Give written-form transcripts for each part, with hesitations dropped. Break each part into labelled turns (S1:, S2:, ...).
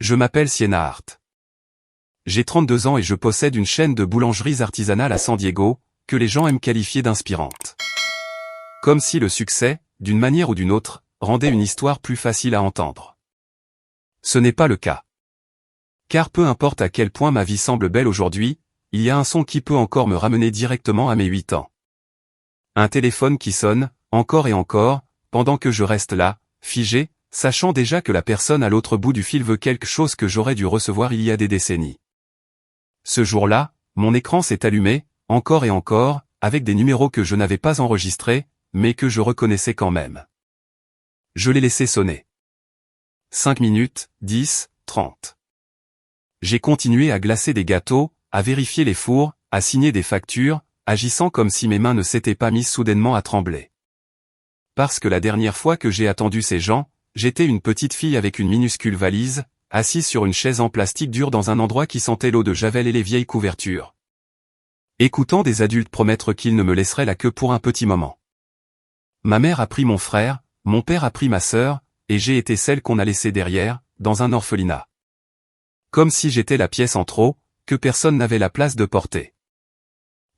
S1: Je m'appelle Sienna Hart. J'ai 32 ans et je possède une chaîne de boulangeries artisanales à San Diego, que les gens aiment qualifier d'inspirante. Comme si le succès, d'une manière ou d'une autre, rendait une histoire plus facile à entendre. Ce n'est pas le cas. Car peu importe à quel point ma vie semble belle aujourd'hui, il y a un son qui peut encore me ramener directement à mes 8 ans. Un téléphone qui sonne, encore et encore, pendant que je reste là, figé, sachant déjà que la personne à l'autre bout du fil veut quelque chose que j'aurais dû recevoir il y a des décennies. Ce jour-là, mon écran s'est allumé, encore et encore, avec des numéros que je n'avais pas enregistrés, mais que je reconnaissais quand même. Je l'ai laissé sonner. 5 minutes, 10, 30. J'ai continué à glacer des gâteaux, à vérifier les fours, à signer des factures, agissant comme si mes mains ne s'étaient pas mises soudainement à trembler. Parce que la dernière fois que j'ai attendu ces gens, j'étais une petite fille avec une minuscule valise, assise sur une chaise en plastique dur dans un endroit qui sentait l'eau de Javel et les vieilles couvertures. Écoutant des adultes promettre qu'ils ne me laisseraient là que pour un petit moment. Ma mère a pris mon frère, mon père a pris ma sœur, et j'ai été celle qu'on a laissée derrière, dans un orphelinat. Comme si j'étais la pièce en trop, que personne n'avait la place de porter.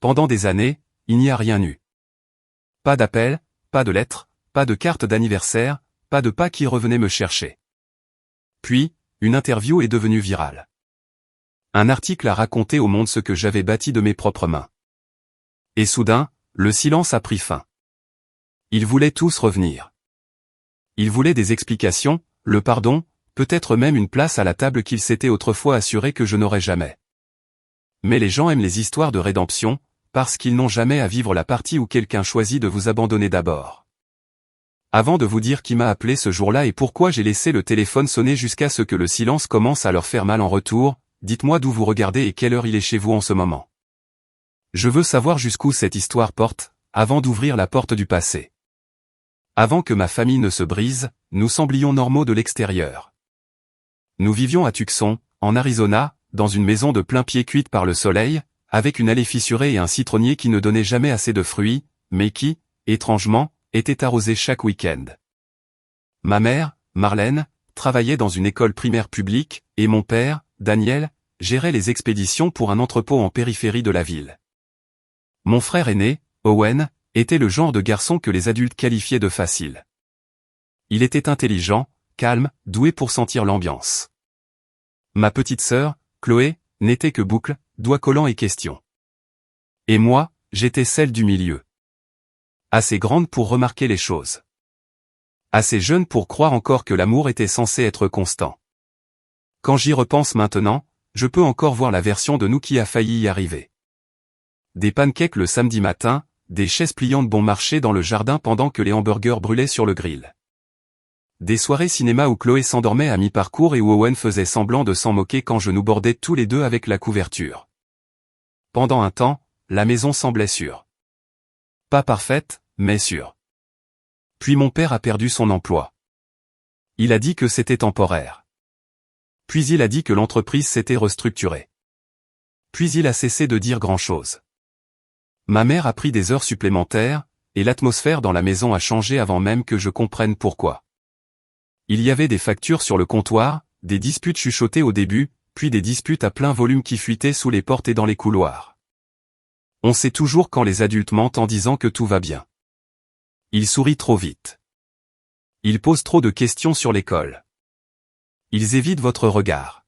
S1: Pendant des années, il n'y a rien eu. Pas d'appel, pas de lettres, pas de carte d'anniversaire, pas de pas qui revenait me chercher. Puis, une interview est devenue virale. Un article a raconté au monde ce que j'avais bâti de mes propres mains. Et soudain, le silence a pris fin. Ils voulaient tous revenir. Ils voulaient des explications, le pardon, peut-être même une place à la table qu'ils s'étaient autrefois assuré que je n'aurais jamais. Mais les gens aiment les histoires de rédemption, parce qu'ils n'ont jamais à vivre la partie où quelqu'un choisit de vous abandonner d'abord. Avant de vous dire qui m'a appelé ce jour-là et pourquoi j'ai laissé le téléphone sonner jusqu'à ce que le silence commence à leur faire mal en retour, dites-moi d'où vous regardez et quelle heure il est chez vous en ce moment. Je veux savoir jusqu'où cette histoire porte, avant d'ouvrir la porte du passé. Avant que ma famille ne se brise, nous semblions normaux de l'extérieur. Nous vivions à Tucson, en Arizona, dans une maison de plein pied cuite par le soleil, avec une allée fissurée et un citronnier qui ne donnait jamais assez de fruits, mais qui, étrangement, était arrosé chaque week-end. Ma mère, Marlène, travaillait dans une école primaire publique, et mon père, Daniel, gérait les expéditions pour un entrepôt en périphérie de la ville. Mon frère aîné, Owen, était le genre de garçon que les adultes qualifiaient de facile. Il était intelligent, calme, doué pour sentir l'ambiance. Ma petite sœur, Chloé, n'était que boucle, doigts collants et questions. Et moi, j'étais celle du milieu. Assez grande pour remarquer les choses. Assez jeune pour croire encore que l'amour était censé être constant. Quand j'y repense maintenant, je peux encore voir la version de nous qui a failli y arriver. Des pancakes le samedi matin, des chaises pliantes bon marché dans le jardin pendant que les hamburgers brûlaient sur le grill. Des soirées cinéma où Chloé s'endormait à mi-parcours et où Owen faisait semblant de s'en moquer quand je nous bordais tous les deux avec la couverture. Pendant un temps, la maison semblait sûre. Pas parfaite, mais sûre. Puis mon père a perdu son emploi. Il a dit que c'était temporaire. Puis il a dit que l'entreprise s'était restructurée. Puis il a cessé de dire grand-chose. Ma mère a pris des heures supplémentaires, et l'atmosphère dans la maison a changé avant même que je comprenne pourquoi. Il y avait des factures sur le comptoir, des disputes chuchotées au début, puis des disputes à plein volume qui fuitaient sous les portes et dans les couloirs. On sait toujours quand les adultes mentent en disant que tout va bien. Ils sourient trop vite. Ils posent trop de questions sur l'école. Ils évitent votre regard.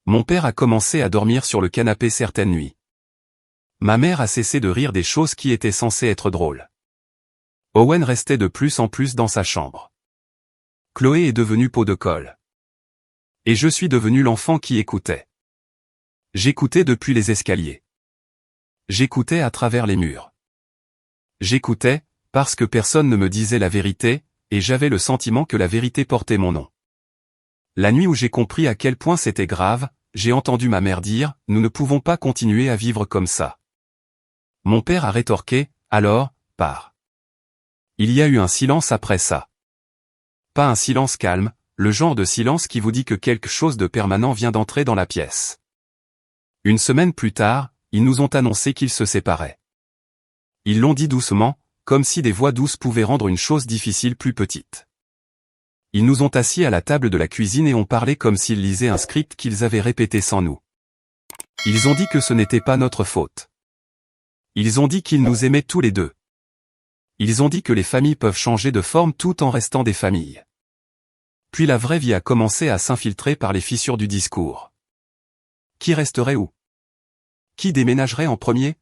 S1: Mon père a commencé à dormir sur le canapé certaines nuits. Ma mère a cessé de rire des choses qui étaient censées être drôles. Owen restait de plus en plus dans sa chambre. Chloé est devenue peau de colle. Et je suis devenu l'enfant qui écoutait. J'écoutais depuis les escaliers. J'écoutais à travers les murs. J'écoutais, parce que personne ne me disait la vérité, et j'avais le sentiment que la vérité portait mon nom. La nuit où j'ai compris à quel point c'était grave, j'ai entendu ma mère dire « Nous ne pouvons pas continuer à vivre comme ça ». Mon père a rétorqué « Alors, pars ». Il y a eu un silence après ça. Pas un silence calme, le genre de silence qui vous dit que quelque chose de permanent vient d'entrer dans la pièce. Une semaine plus tard, ils nous ont annoncé qu'ils se séparaient. Ils l'ont dit doucement, comme si des voix douces pouvaient rendre une chose difficile plus petite. Ils nous ont assis à la table de la cuisine et ont parlé comme s'ils lisaient un script qu'ils avaient répété sans nous. Ils ont dit que ce n'était pas notre faute. Ils ont dit qu'ils nous aimaient tous les deux. Ils ont dit que les familles peuvent changer de forme tout en restant des familles. Puis la vraie vie a commencé à s'infiltrer par les fissures du discours. Qui resterait où? Qui déménagerait en premier?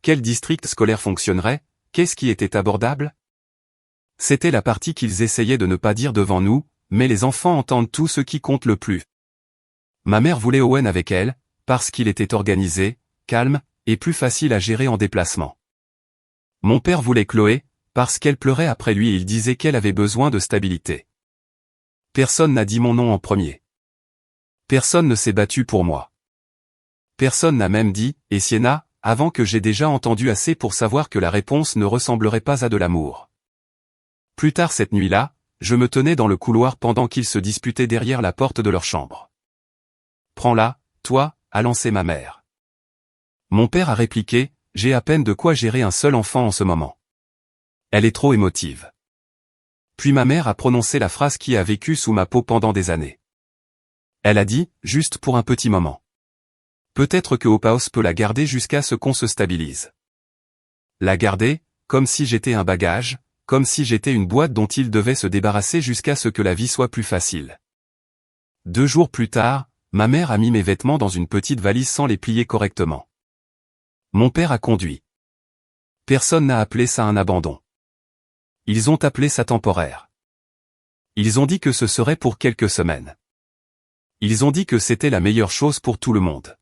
S1: Quel district scolaire fonctionnerait? Qu'est-ce qui était abordable? C'était la partie qu'ils essayaient de ne pas dire devant nous, mais les enfants entendent tout ce qui compte le plus. Ma mère voulait Owen avec elle, parce qu'il était organisé, calme, et plus facile à gérer en déplacement. Mon père voulait Chloé, parce qu'elle pleurait après lui et il disait qu'elle avait besoin de stabilité. Personne n'a dit mon nom en premier. Personne ne s'est battu pour moi. Personne n'a même dit « et Sienna » avant que j'ai déjà entendu assez pour savoir que la réponse ne ressemblerait pas à de l'amour. Plus tard cette nuit-là, je me tenais dans le couloir pendant qu'ils se disputaient derrière la porte de leur chambre. « Prends-la, toi » a lancé ma mère. Mon père a répliqué « J'ai à peine de quoi gérer un seul enfant en ce moment. Elle est trop émotive. » Puis ma mère a prononcé la phrase qui a vécu sous ma peau pendant des années. Elle a dit, juste pour un petit moment. Peut-être que Opaos peut la garder jusqu'à ce qu'on se stabilise. La garder, comme si j'étais un bagage, comme si j'étais une boîte dont il devait se débarrasser jusqu'à ce que la vie soit plus facile. 2 jours plus tard, ma mère a mis mes vêtements dans une petite valise sans les plier correctement. Mon père a conduit. Personne n'a appelé ça un abandon. Ils ont appelé ça temporaire. Ils ont dit que ce serait pour quelques semaines. Ils ont dit que c'était la meilleure chose pour tout le monde.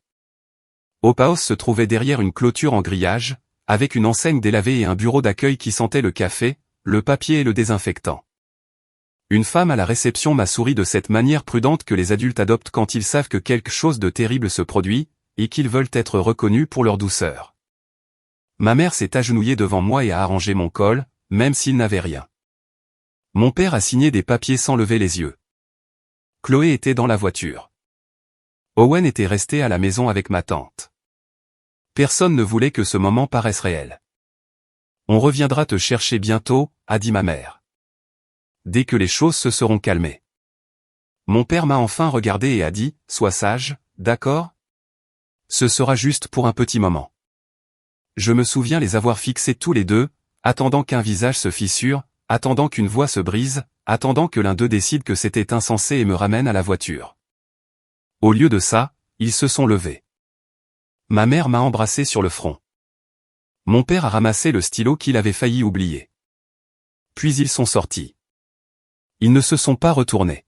S1: Opaos se trouvait derrière une clôture en grillage, avec une enseigne délavée et un bureau d'accueil qui sentait le café, le papier et le désinfectant. Une femme à la réception m'a souri de cette manière prudente que les adultes adoptent quand ils savent que quelque chose de terrible se produit, et qu'ils veulent être reconnus pour leur douceur. Ma mère s'est agenouillée devant moi et a arrangé mon col, même s'il n'avait rien. Mon père a signé des papiers sans lever les yeux. Chloé était dans la voiture. Owen était resté à la maison avec ma tante. Personne ne voulait que ce moment paraisse réel. On reviendra te chercher bientôt, a dit ma mère. Dès que les choses se seront calmées. Mon père m'a enfin regardé et a dit, sois sage, d'accord? Ce sera juste pour un petit moment. Je me souviens les avoir fixés tous les deux, attendant qu'un visage se fissure, attendant qu'une voix se brise, attendant que l'un d'eux décide que c'était insensé et me ramène à la voiture. Au lieu de ça, ils se sont levés. Ma mère m'a embrassé sur le front. Mon père a ramassé le stylo qu'il avait failli oublier. Puis ils sont sortis. Ils ne se sont pas retournés.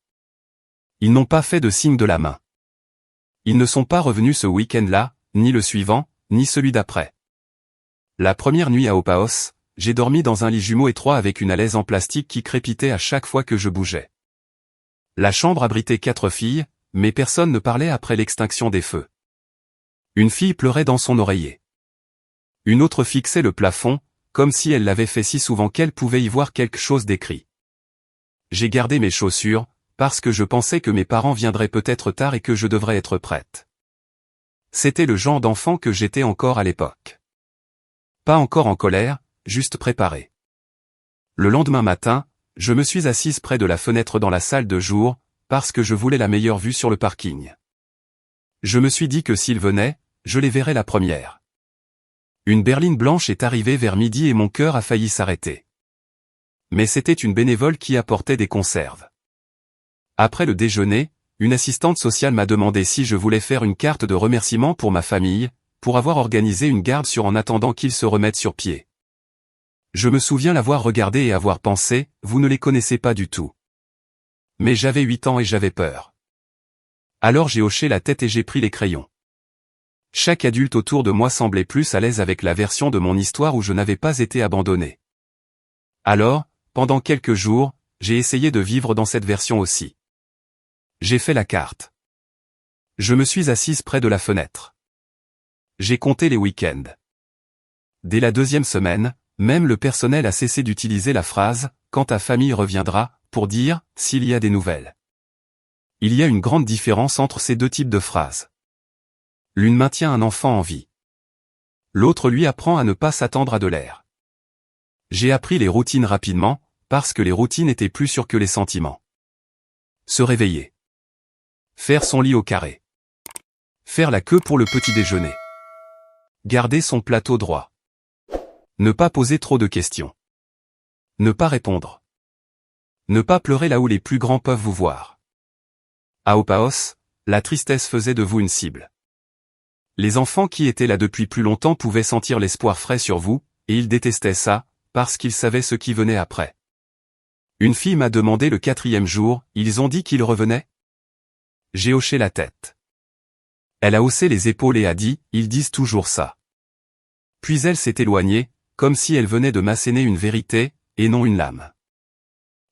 S1: Ils n'ont pas fait de signe de la main. Ils ne sont pas revenus ce week-end-là, ni le suivant, ni celui d'après. La première nuit à Opaos, j'ai dormi dans un lit jumeau étroit avec une alaise en plastique qui crépitait à chaque fois que je bougeais. La chambre abritait 4 filles, mais personne ne parlait après l'extinction des feux. Une fille pleurait dans son oreiller. Une autre fixait le plafond, comme si elle l'avait fait si souvent qu'elle pouvait y voir quelque chose d'écrit. J'ai gardé mes chaussures, parce que je pensais que mes parents viendraient peut-être tard et que je devrais être prête. C'était le genre d'enfant que j'étais encore à l'époque. Pas encore en colère, juste préparé. Le lendemain matin, je me suis assise près de la fenêtre dans la salle de jour, parce que je voulais la meilleure vue sur le parking. Je me suis dit que s'ils venaient, je les verrais la première. Une berline blanche est arrivée vers midi et mon cœur a failli s'arrêter. Mais c'était une bénévole qui apportait des conserves. Après le déjeuner, une assistante sociale m'a demandé si je voulais faire une carte de remerciement pour ma famille, pour avoir organisé une garde sur en attendant qu'ils se remettent sur pied. Je me souviens l'avoir regardé et avoir pensé, vous ne les connaissez pas du tout. Mais j'avais 8 ans et j'avais peur. Alors j'ai hoché la tête et j'ai pris les crayons. Chaque adulte autour de moi semblait plus à l'aise avec la version de mon histoire où je n'avais pas été abandonné. Alors, pendant quelques jours, j'ai essayé de vivre dans cette version aussi. J'ai fait la carte. Je me suis assise près de la fenêtre. J'ai compté les week-ends. Dès la 2e semaine, même le personnel a cessé d'utiliser la phrase « quand ta famille reviendra » pour dire « s'il y a des nouvelles ». Il y a une grande différence entre ces deux types de phrases. L'une maintient un enfant en vie. L'autre lui apprend à ne pas s'attendre à de l'air. J'ai appris les routines rapidement, parce que les routines étaient plus sûres que les sentiments. Se réveiller. Faire son lit au carré. Faire la queue pour le petit déjeuner. Garder son plateau droit. Ne pas poser trop de questions. Ne pas répondre. Ne pas pleurer là où les plus grands peuvent vous voir. À Opaos, la tristesse faisait de vous une cible. Les enfants qui étaient là depuis plus longtemps pouvaient sentir l'espoir frais sur vous, et ils détestaient ça, parce qu'ils savaient ce qui venait après. Une fille m'a demandé le 4e jour, ils ont dit qu'ils revenaient? J'ai hoché la tête. Elle a haussé les épaules et a dit, ils disent toujours ça. Puis elle s'est éloignée, comme si elle venait de m'asséner une vérité, et non une lame.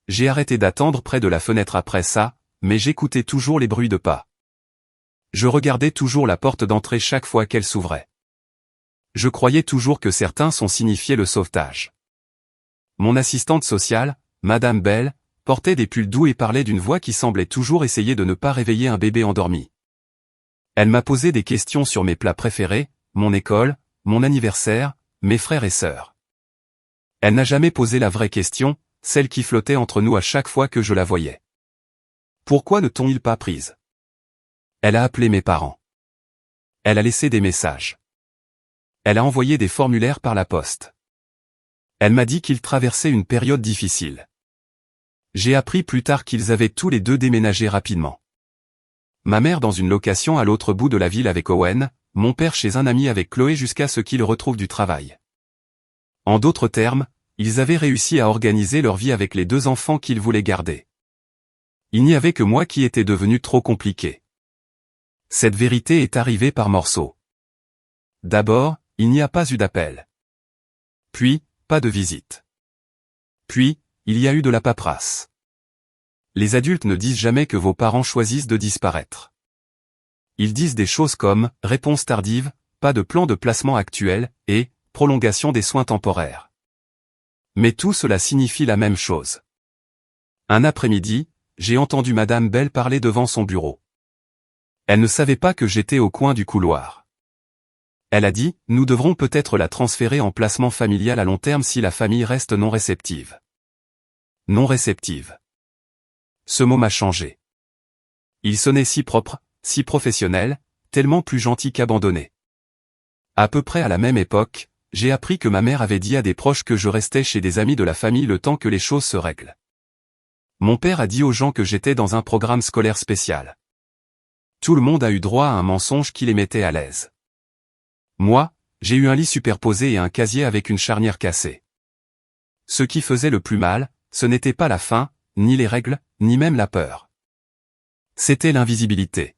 S1: J'ai arrêté d'attendre près de la fenêtre après ça, mais j'écoutais toujours les bruits de pas. Je regardais toujours la porte d'entrée chaque fois qu'elle s'ouvrait. Je croyais toujours que certains sons signifiaient le sauvetage. Mon assistante sociale, Madame Bell, portait des pulls doux et parlait d'une voix qui semblait toujours essayer de ne pas réveiller un bébé endormi. Elle m'a posé des questions sur mes plats préférés, mon école, mon anniversaire, mes frères et sœurs. Elle n'a jamais posé la vraie question, celle qui flottait entre nous à chaque fois que je la voyais. Pourquoi ne t'ont-ils pas prise? Elle a appelé mes parents. Elle a laissé des messages. Elle a envoyé des formulaires par la poste. Elle m'a dit qu'ils traversaient une période difficile. J'ai appris plus tard qu'ils avaient tous les deux déménagé rapidement. Ma mère dans une location à l'autre bout de la ville avec Owen, mon père chez un ami avec Chloé jusqu'à ce qu'ils retrouvent du travail. En d'autres termes, ils avaient réussi à organiser leur vie avec les 2 enfants qu'ils voulaient garder. Il n'y avait que moi qui était devenu trop compliqué. Cette vérité est arrivée par morceaux. D'abord, il n'y a pas eu d'appel. Puis, pas de visite. Puis, il y a eu de la paperasse. Les adultes ne disent jamais que vos parents choisissent de disparaître. Ils disent des choses comme « réponse tardive »,« pas de plan de placement actuel » et « prolongation des soins temporaires ». Mais tout cela signifie la même chose. Un après-midi, j'ai entendu Madame Bell parler devant son bureau. Elle ne savait pas que j'étais au coin du couloir. Elle a dit, nous devrons peut-être la transférer en placement familial à long terme si la famille reste non réceptive. Non réceptive. Ce mot m'a changé. Il sonnait si propre, si professionnel, tellement plus gentil qu'abandonné. À peu près à la même époque, j'ai appris que ma mère avait dit à des proches que je restais chez des amis de la famille le temps que les choses se règlent. Mon père a dit aux gens que j'étais dans un programme scolaire spécial. Tout le monde a eu droit à un mensonge qui les mettait à l'aise. Moi, j'ai eu un lit superposé et un casier avec une charnière cassée. Ce qui faisait le plus mal, ce n'était pas la faim, ni les règles, ni même la peur. C'était l'invisibilité.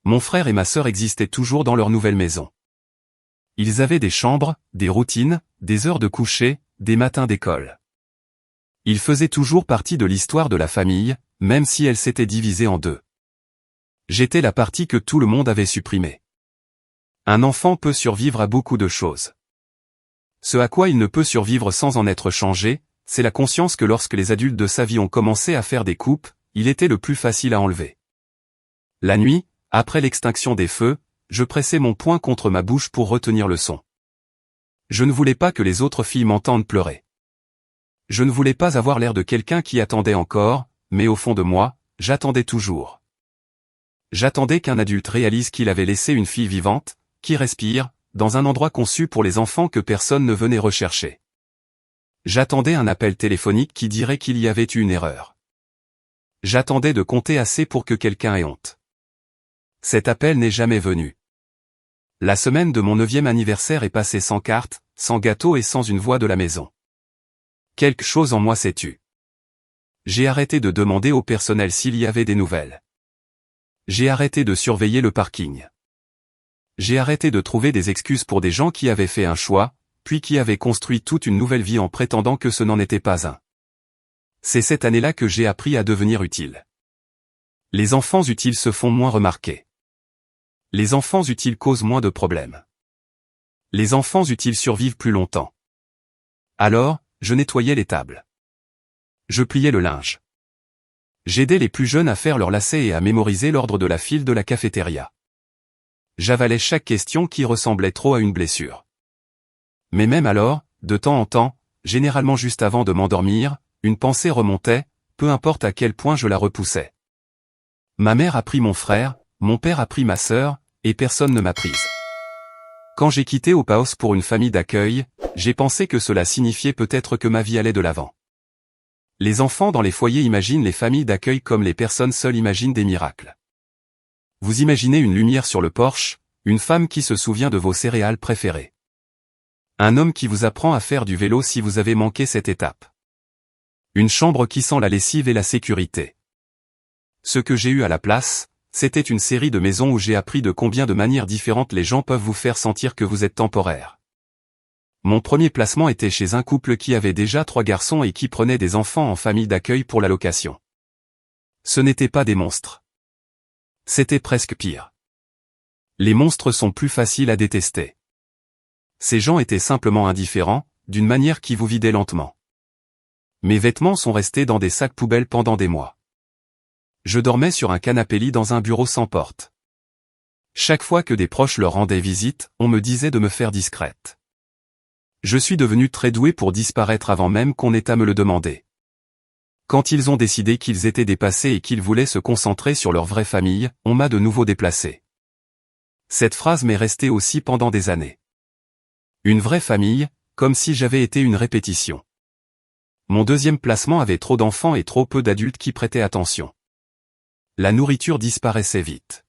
S1: Mon frère et ma sœur existaient toujours dans leur nouvelle maison. Ils avaient des chambres, des routines, des heures de coucher, des matins d'école. Ils faisaient toujours partie de l'histoire de la famille, même si elle s'était divisée en 2. J'étais la partie que tout le monde avait supprimée. Un enfant peut survivre à beaucoup de choses. Ce à quoi il ne peut survivre sans en être changé, c'est la conscience que lorsque les adultes de sa vie ont commencé à faire des coupes, il était le plus facile à enlever. La nuit, après l'extinction des feux, je pressais mon poing contre ma bouche pour retenir le son. Je ne voulais pas que les autres filles m'entendent pleurer. Je ne voulais pas avoir l'air de quelqu'un qui attendait encore, mais au fond de moi, j'attendais toujours. J'attendais qu'un adulte réalise qu'il avait laissé une fille vivante, qui respire, dans un endroit conçu pour les enfants que personne ne venait rechercher. J'attendais un appel téléphonique qui dirait qu'il y avait eu une erreur. J'attendais de compter assez pour que quelqu'un ait honte. Cet appel n'est jamais venu. La semaine de mon 9e anniversaire est passée sans carte, sans gâteau et sans une voix de la maison. Quelque chose en moi s'est tu. J'ai arrêté de demander au personnel s'il y avait des nouvelles. J'ai arrêté de surveiller le parking. J'ai arrêté de trouver des excuses pour des gens qui avaient fait un choix, puis qui avaient construit toute une nouvelle vie en prétendant que ce n'en était pas un. C'est cette année-là que j'ai appris à devenir utile. Les enfants utiles se font moins remarquer. Les enfants utiles causent moins de problèmes. Les enfants utiles survivent plus longtemps. Alors, je nettoyais les tables. Je pliais le linge. J'aidais les plus jeunes à faire leurs lacets et à mémoriser l'ordre de la file de la cafétéria. J'avalais chaque question qui ressemblait trop à une blessure. Mais même alors, de temps en temps, généralement juste avant de m'endormir, une pensée remontait, peu importe à quel point je la repoussais. Ma mère a pris mon frère, mon père a pris ma sœur, et personne ne m'a prise. Quand j'ai quitté Opaos pour une famille d'accueil, j'ai pensé que cela signifiait peut-être que ma vie allait de l'avant. Les enfants dans les foyers imaginent les familles d'accueil comme les personnes seules imaginent des miracles. Vous imaginez une lumière sur le porche, une femme qui se souvient de vos céréales préférées. Un homme qui vous apprend à faire du vélo si vous avez manqué cette étape. Une chambre qui sent la lessive et la sécurité. Ce que j'ai eu à la place, c'était une série de maisons où j'ai appris de combien de manières différentes les gens peuvent vous faire sentir que vous êtes temporaire. Mon premier placement était chez un couple qui avait déjà 3 garçons et qui prenait des enfants en famille d'accueil pour la location. Ce n'étaient pas des monstres. C'était presque pire. Les monstres sont plus faciles à détester. Ces gens étaient simplement indifférents, d'une manière qui vous vidait lentement. Mes vêtements sont restés dans des sacs poubelles pendant des mois. Je dormais sur un canapé-lit dans un bureau sans porte. Chaque fois que des proches leur rendaient visite, on me disait de me faire discrète. Je suis devenu très doué pour disparaître avant même qu'on ait à me le demander. Quand ils ont décidé qu'ils étaient dépassés et qu'ils voulaient se concentrer sur leur vraie famille, on m'a de nouveau déplacé. Cette phrase m'est restée aussi pendant des années. Une vraie famille, comme si j'avais été une répétition. Mon deuxième placement avait trop d'enfants et trop peu d'adultes qui prêtaient attention. La nourriture disparaissait vite.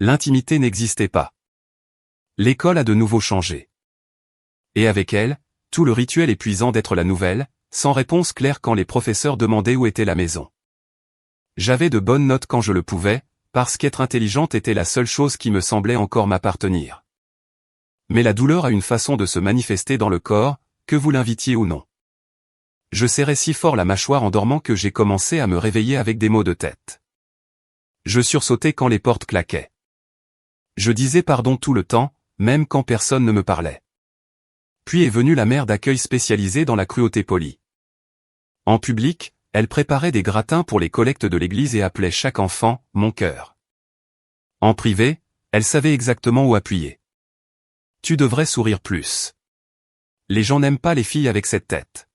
S1: L'intimité n'existait pas. L'école a de nouveau changé. Et avec elle, tout le rituel épuisant d'être la nouvelle, sans réponse claire quand les professeurs demandaient où était la maison. J'avais de bonnes notes quand je le pouvais, parce qu'être intelligente était la seule chose qui me semblait encore m'appartenir. Mais la douleur a une façon de se manifester dans le corps, que vous l'invitiez ou non. Je serrais si fort la mâchoire en dormant que j'ai commencé à me réveiller avec des maux de tête. Je sursautais quand les portes claquaient. Je disais pardon tout le temps, même quand personne ne me parlait. Puis est venue la mère d'accueil spécialisée dans la cruauté polie. En public, elle préparait des gratins pour les collectes de l'église et appelait chaque enfant « mon cœur ». En privé, elle savait exactement où appuyer. Tu devrais sourire plus. Les gens n'aiment pas les filles avec cette tête.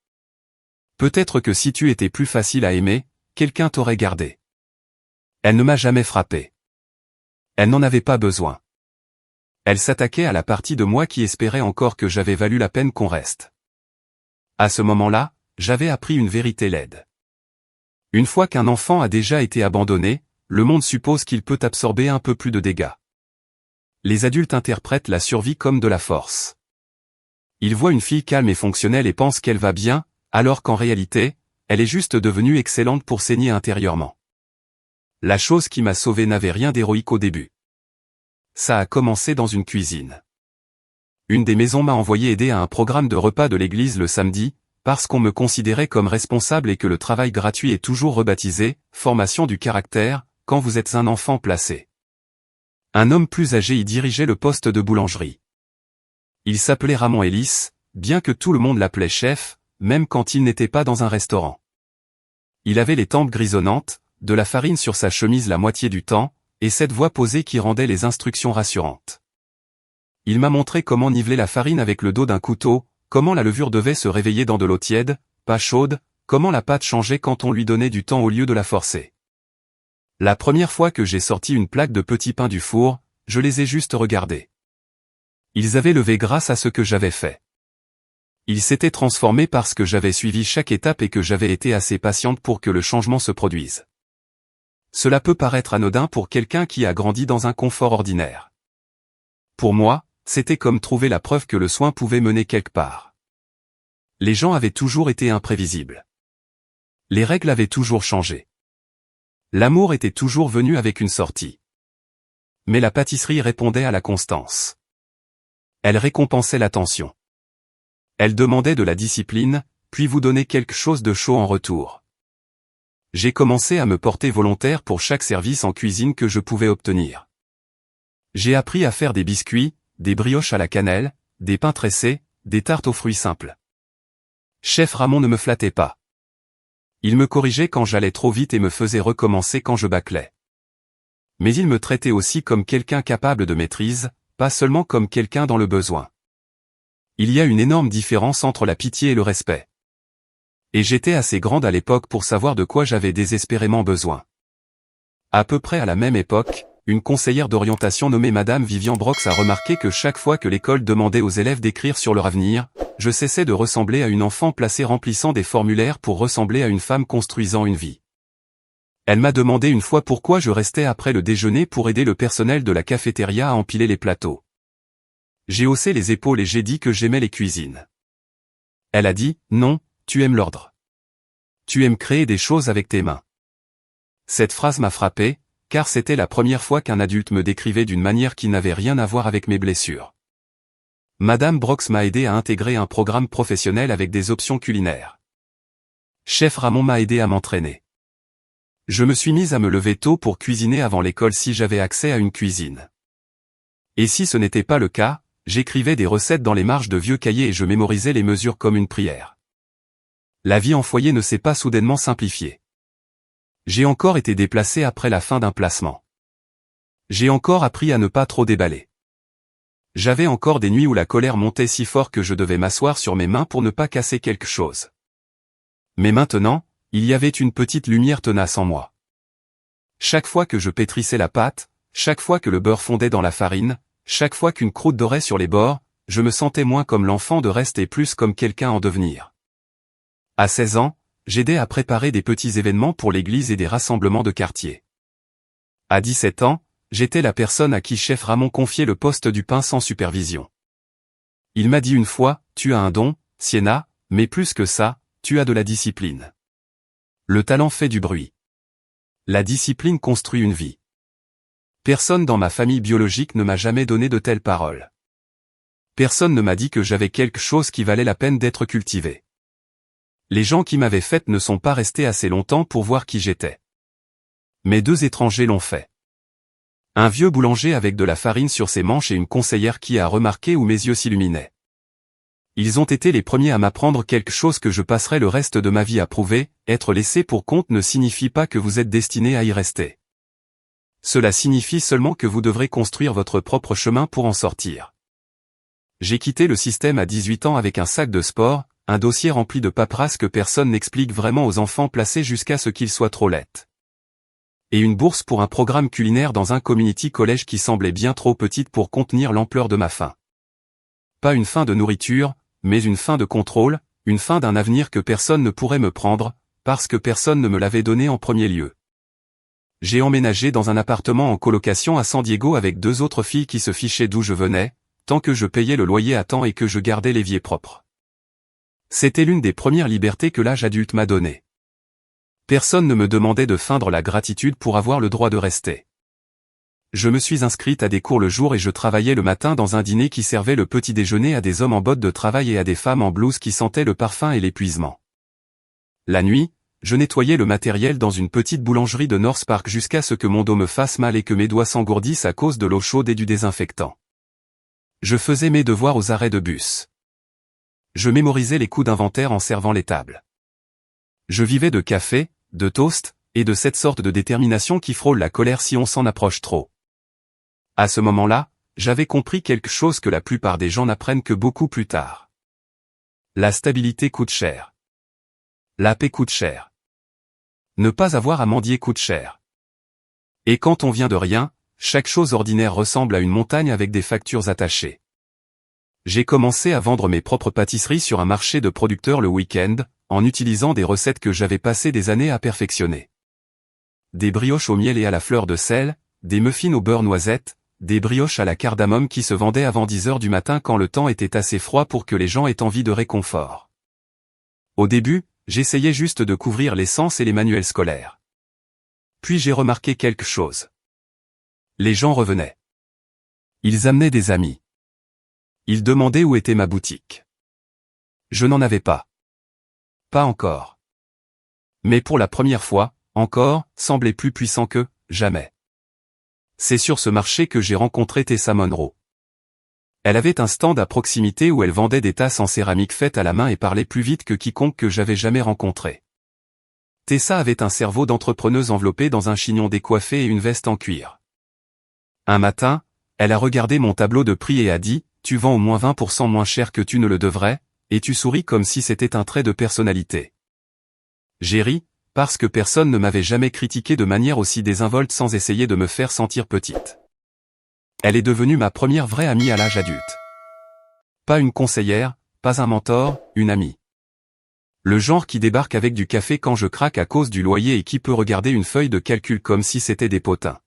S1: Peut-être que si tu étais plus facile à aimer, quelqu'un t'aurait gardé. Elle ne m'a jamais frappé. Elle n'en avait pas besoin. Elle s'attaquait à la partie de moi qui espérait encore que j'avais valu la peine qu'on reste. À ce moment-là, j'avais appris une vérité laide. Une fois qu'un enfant a déjà été abandonné, le monde suppose qu'il peut absorber un peu plus de dégâts. Les adultes interprètent la survie comme de la force. Ils voient une fille calme et fonctionnelle et pensent qu'elle va bien, alors qu'en réalité, elle est juste devenue excellente pour saigner intérieurement. La chose qui m'a sauvé n'avait rien d'héroïque au début. Ça a commencé dans une cuisine. Une des maisons m'a envoyé aider à un programme de repas de l'église le samedi, parce qu'on me considérait comme responsable et que le travail gratuit est toujours rebaptisé « formation du caractère » quand vous êtes un enfant placé. Un homme plus âgé y dirigeait le poste de boulangerie. Il s'appelait Ramon Ellis, bien que tout le monde l'appelait chef, même quand il n'était pas dans un restaurant. Il avait les tempes grisonnantes, de la farine sur sa chemise la moitié du temps, et cette voix posée qui rendait les instructions rassurantes. Il m'a montré comment niveler la farine avec le dos d'un couteau, comment la levure devait se réveiller dans de l'eau tiède, pas chaude, comment la pâte changeait quand on lui donnait du temps au lieu de la forcer. La première fois que j'ai sorti une plaque de petits pains du four, je les ai juste regardés. Ils avaient levé grâce à ce que j'avais fait. Ils s'étaient transformés parce que j'avais suivi chaque étape et que j'avais été assez patiente pour que le changement se produise. Cela peut paraître anodin pour quelqu'un qui a grandi dans un confort ordinaire. Pour moi, c'était comme trouver la preuve que le soin pouvait mener quelque part. Les gens avaient toujours été imprévisibles. Les règles avaient toujours changé. L'amour était toujours venu avec une sortie. Mais la pâtisserie répondait à la constance. Elle récompensait l'attention. Elle demandait de la discipline, puis vous donnait quelque chose de chaud en retour. J'ai commencé à me porter volontaire pour chaque service en cuisine que je pouvais obtenir. J'ai appris à faire des biscuits, des brioches à la cannelle, des pains tressés, des tartes aux fruits simples. Chef Ramon ne me flattait pas. Il me corrigeait quand j'allais trop vite et me faisait recommencer quand je bâclais. Mais il me traitait aussi comme quelqu'un capable de maîtrise, pas seulement comme quelqu'un dans le besoin. Il y a une énorme différence entre la pitié et le respect. Et j'étais assez grande à l'époque pour savoir de quoi j'avais désespérément besoin. À peu près à la même époque, une conseillère d'orientation nommée Madame Vivian Brox a remarqué que chaque fois que l'école demandait aux élèves d'écrire sur leur avenir, je cessais de ressembler à une enfant placée remplissant des formulaires pour ressembler à une femme construisant une vie. Elle m'a demandé une fois pourquoi je restais après le déjeuner pour aider le personnel de la cafétéria à empiler les plateaux. J'ai haussé les épaules et j'ai dit que j'aimais les cuisines. Elle a dit, non, tu aimes l'ordre. Tu aimes créer des choses avec tes mains. Cette phrase m'a frappé, car c'était la première fois qu'un adulte me décrivait d'une manière qui n'avait rien à voir avec mes blessures. Madame Brox m'a aidé à intégrer un programme professionnel avec des options culinaires. Chef Ramon m'a aidé à m'entraîner. Je me suis mise à me lever tôt pour cuisiner avant l'école si j'avais accès à une cuisine. Et si ce n'était pas le cas, j'écrivais des recettes dans les marges de vieux cahiers et je mémorisais les mesures comme une prière. La vie en foyer ne s'est pas soudainement simplifiée. J'ai encore été déplacé après la fin d'un placement. J'ai encore appris à ne pas trop déballer. J'avais encore des nuits où la colère montait si fort que je devais m'asseoir sur mes mains pour ne pas casser quelque chose. Mais maintenant, il y avait une petite lumière tenace en moi. Chaque fois que je pétrissais la pâte, chaque fois que le beurre fondait dans la farine, chaque fois qu'une croûte dorait sur les bords, je me sentais moins comme l'enfant de reste et plus comme quelqu'un en devenir. À 16 ans, j'aidais à préparer des petits événements pour l'église et des rassemblements de quartier. À 17 ans, j'étais la personne à qui chef Ramon confiait le poste du pain sans supervision. Il m'a dit une fois, tu as un don, Sienna, mais plus que ça, tu as de la discipline. Le talent fait du bruit. La discipline construit une vie. Personne dans ma famille biologique ne m'a jamais donné de telles paroles. Personne ne m'a dit que j'avais quelque chose qui valait la peine d'être cultivé. Les gens qui m'avaient faite ne sont pas restés assez longtemps pour voir qui j'étais. Mais 2 étrangers l'ont fait. Un vieux boulanger avec de la farine sur ses manches et une conseillère qui a remarqué où mes yeux s'illuminaient. Ils ont été les premiers à m'apprendre quelque chose que je passerai le reste de ma vie à prouver, être laissé pour compte ne signifie pas que vous êtes destiné à y rester. Cela signifie seulement que vous devrez construire votre propre chemin pour en sortir. J'ai quitté le système à 18 ans avec un sac de sport, un dossier rempli de paperasse que personne n'explique vraiment aux enfants placés jusqu'à ce qu'ils soient trop laids. Et une bourse pour un programme culinaire dans un community college qui semblait bien trop petite pour contenir l'ampleur de ma faim. Pas une faim de nourriture, mais une faim de contrôle, une faim d'un avenir que personne ne pourrait me prendre, parce que personne ne me l'avait donné en premier lieu. J'ai emménagé dans un appartement en colocation à San Diego avec 2 autres filles qui se fichaient d'où je venais, tant que je payais le loyer à temps et que je gardais l'évier propre. C'était l'une des premières libertés que l'âge adulte m'a donnée. Personne ne me demandait de feindre la gratitude pour avoir le droit de rester. Je me suis inscrite à des cours le jour et je travaillais le matin dans un dîner qui servait le petit déjeuner à des hommes en bottes de travail et à des femmes en blouse qui sentaient le parfum et l'épuisement. La nuit, je nettoyais le matériel dans une petite boulangerie de North Park jusqu'à ce que mon dos me fasse mal et que mes doigts s'engourdissent à cause de l'eau chaude et du désinfectant. Je faisais mes devoirs aux arrêts de bus. Je mémorisais les coups d'inventaire en servant les tables. Je vivais de café, de toast, et de cette sorte de détermination qui frôle la colère si on s'en approche trop. À ce moment-là, j'avais compris quelque chose que la plupart des gens n'apprennent que beaucoup plus tard. La stabilité coûte cher. La paix coûte cher. Ne pas avoir à mendier coûte cher. Et quand on vient de rien, chaque chose ordinaire ressemble à une montagne avec des factures attachées. J'ai commencé à vendre mes propres pâtisseries sur un marché de producteurs le week-end, en utilisant des recettes que j'avais passé des années à perfectionner. Des brioches au miel et à la fleur de sel, des muffins au beurre noisette, des brioches à la cardamome qui se vendaient avant 10 heures du matin quand le temps était assez froid pour que les gens aient envie de réconfort. Au début, j'essayais juste de couvrir l'essence et les manuels scolaires. Puis j'ai remarqué quelque chose. Les gens revenaient. Ils amenaient des amis. Ils demandaient où était ma boutique. Je n'en avais pas. Pas encore. Mais pour la première fois, encore, semblait plus puissant que, jamais. C'est sur ce marché que j'ai rencontré Tessa Monroe. Elle avait un stand à proximité où elle vendait des tasses en céramique faites à la main et parlait plus vite que quiconque que j'avais jamais rencontré. Tessa avait un cerveau d'entrepreneuse enveloppé dans un chignon décoiffé et une veste en cuir. Un matin, elle a regardé mon tableau de prix et a dit, « Tu vends au moins 20% moins cher que tu ne le devrais », et tu souris comme si c'était un trait de personnalité. J'ai ri, parce que personne ne m'avait jamais critiqué de manière aussi désinvolte sans essayer de me faire sentir petite. Elle est devenue ma première vraie amie à l'âge adulte. Pas une conseillère, pas un mentor, une amie. Le genre qui débarque avec du café quand je craque à cause du loyer et qui peut regarder une feuille de calcul comme si c'était des potins.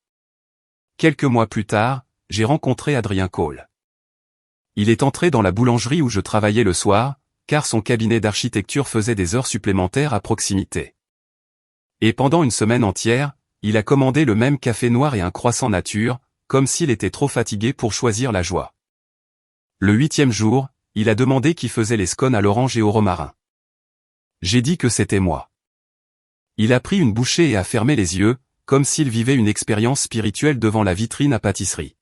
S1: Quelques mois plus tard, j'ai rencontré Adrien Cole. Il est entré dans la boulangerie où je travaillais le soir, car son cabinet d'architecture faisait des heures supplémentaires à proximité. Et pendant une semaine entière, il a commandé le même café noir et un croissant nature, comme s'il était trop fatigué pour choisir la joie. Le 8e jour, il a demandé qui faisait les scones à l'orange et au romarin. J'ai dit que c'était moi. Il a pris une bouchée et a fermé les yeux, comme s'il vivait une expérience spirituelle devant la vitrine à pâtisserie.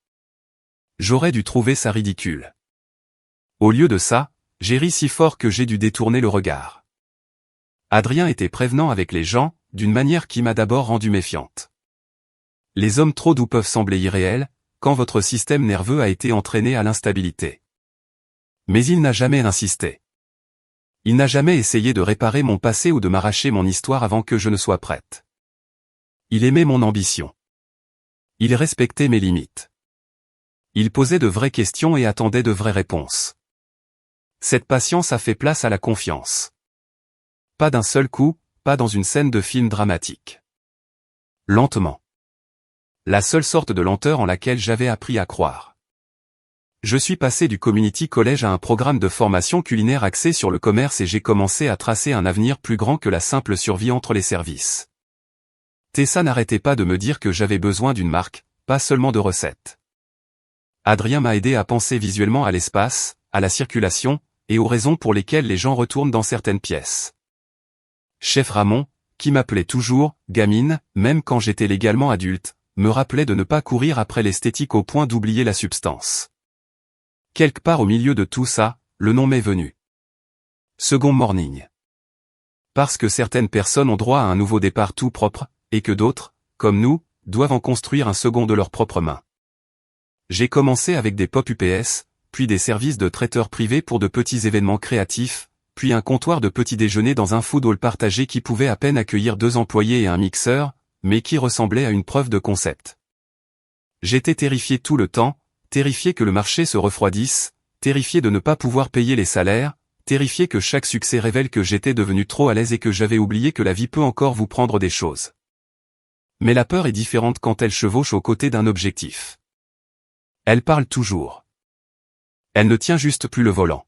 S1: J'aurais dû trouver ça ridicule. Au lieu de ça, j'ai ri si fort que j'ai dû détourner le regard. Adrien était prévenant avec les gens, d'une manière qui m'a d'abord rendue méfiante. Les hommes trop doux peuvent sembler irréels, quand votre système nerveux a été entraîné à l'instabilité. Mais il n'a jamais insisté. Il n'a jamais essayé de réparer mon passé ou de m'arracher mon histoire avant que je ne sois prête. Il aimait mon ambition. Il respectait mes limites. Il posait de vraies questions et attendait de vraies réponses. Cette patience a fait place à la confiance. Pas d'un seul coup, pas dans une scène de film dramatique. Lentement. La seule sorte de lenteur en laquelle j'avais appris à croire. Je suis passé du community college à un programme de formation culinaire axé sur le commerce et j'ai commencé à tracer un avenir plus grand que la simple survie entre les services. Tessa n'arrêtait pas de me dire que j'avais besoin d'une marque, pas seulement de recettes. Adrien m'a aidé à penser visuellement à l'espace, à la circulation, et aux raisons pour lesquelles les gens retournent dans certaines pièces. Chef Ramon, qui m'appelait toujours « gamine », même quand j'étais légalement adulte, me rappelait de ne pas courir après l'esthétique au point d'oublier la substance. Quelque part au milieu de tout ça, le nom m'est venu. Second Morning. Parce que certaines personnes ont droit à un nouveau départ tout propre, et que d'autres, comme nous, doivent en construire un second de leurs propres mains. J'ai commencé avec des pop UPS, puis des services de traiteurs privés pour de petits événements créatifs, puis un comptoir de petit déjeuner dans un food hall partagé qui pouvait à peine accueillir 2 employés et un mixeur, mais qui ressemblait à une preuve de concept. J'étais terrifié tout le temps, terrifié que le marché se refroidisse, terrifié de ne pas pouvoir payer les salaires, terrifié que chaque succès révèle que j'étais devenu trop à l'aise et que j'avais oublié que la vie peut encore vous prendre des choses. Mais la peur est différente quand elle chevauche aux côtés d'un objectif. Elle parle toujours. Elle ne tient juste plus le volant.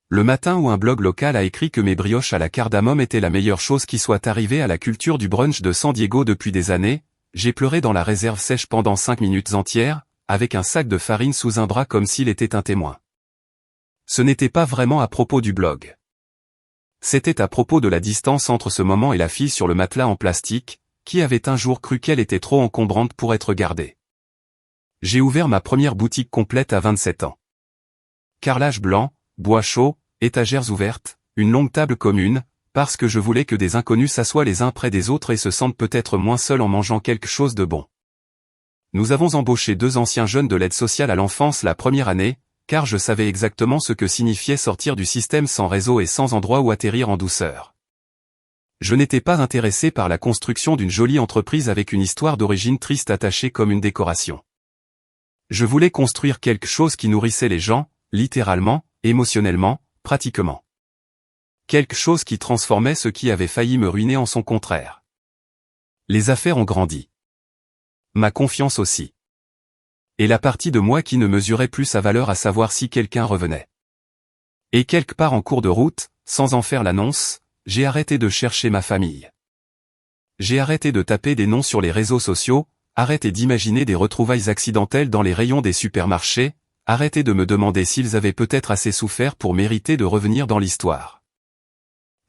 S1: Le matin où un blog local a écrit que mes brioches à la cardamome étaient la meilleure chose qui soit arrivée à la culture du brunch de San Diego depuis des années, j'ai pleuré dans la réserve sèche pendant 5 minutes entières, avec un sac de farine sous un bras comme s'il était un témoin. Ce n'était pas vraiment à propos du blog. C'était à propos de la distance entre ce moment et la fille sur le matelas en plastique, qui avait un jour cru qu'elle était trop encombrante pour être gardée. J'ai ouvert ma première boutique complète à 27 ans. Carrelage blanc, bois chaud, étagères ouvertes, une longue table commune, parce que je voulais que des inconnus s'assoient les uns près des autres et se sentent peut-être moins seuls en mangeant quelque chose de bon. Nous avons embauché 2 anciens jeunes de l'aide sociale à l'enfance la première année, car je savais exactement ce que signifiait sortir du système sans réseau et sans endroit où atterrir en douceur. Je n'étais pas intéressé par la construction d'une jolie entreprise avec une histoire d'origine triste attachée comme une décoration. Je voulais construire quelque chose qui nourrissait les gens, littéralement, émotionnellement, pratiquement. Quelque chose qui transformait ce qui avait failli me ruiner en son contraire. Les affaires ont grandi. Ma confiance aussi. Et la partie de moi qui ne mesurait plus sa valeur à savoir si quelqu'un revenait. Et quelque part en cours de route, sans en faire l'annonce, j'ai arrêté de chercher ma famille. J'ai arrêté de taper des noms sur les réseaux sociaux, arrêté d'imaginer des retrouvailles accidentelles dans les rayons des supermarchés, arrêté de me demander s'ils avaient peut-être assez souffert pour mériter de revenir dans l'histoire.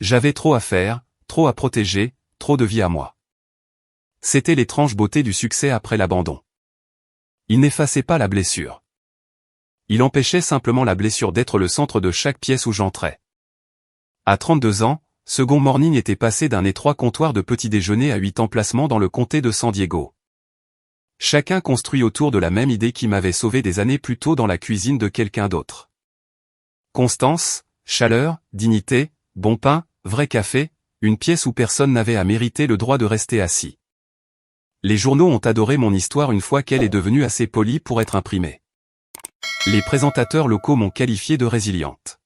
S1: J'avais trop à faire, trop à protéger, trop de vie à moi. C'était l'étrange beauté du succès après l'abandon. Il n'effaçait pas la blessure. Il empêchait simplement la blessure d'être le centre de chaque pièce où j'entrais. À 32 ans, Second Morning était passé d'un étroit comptoir de petit déjeuner à 8 emplacements dans le comté de San Diego. Chacun construit autour de la même idée qui m'avait sauvé des années plus tôt dans la cuisine de quelqu'un d'autre. Constance, chaleur, dignité, bon pain, vrai café, une pièce où personne n'avait à mériter le droit de rester assis. Les journaux ont adoré mon histoire une fois qu'elle est devenue assez polie pour être imprimée. Les présentateurs locaux m'ont qualifiée de résiliente.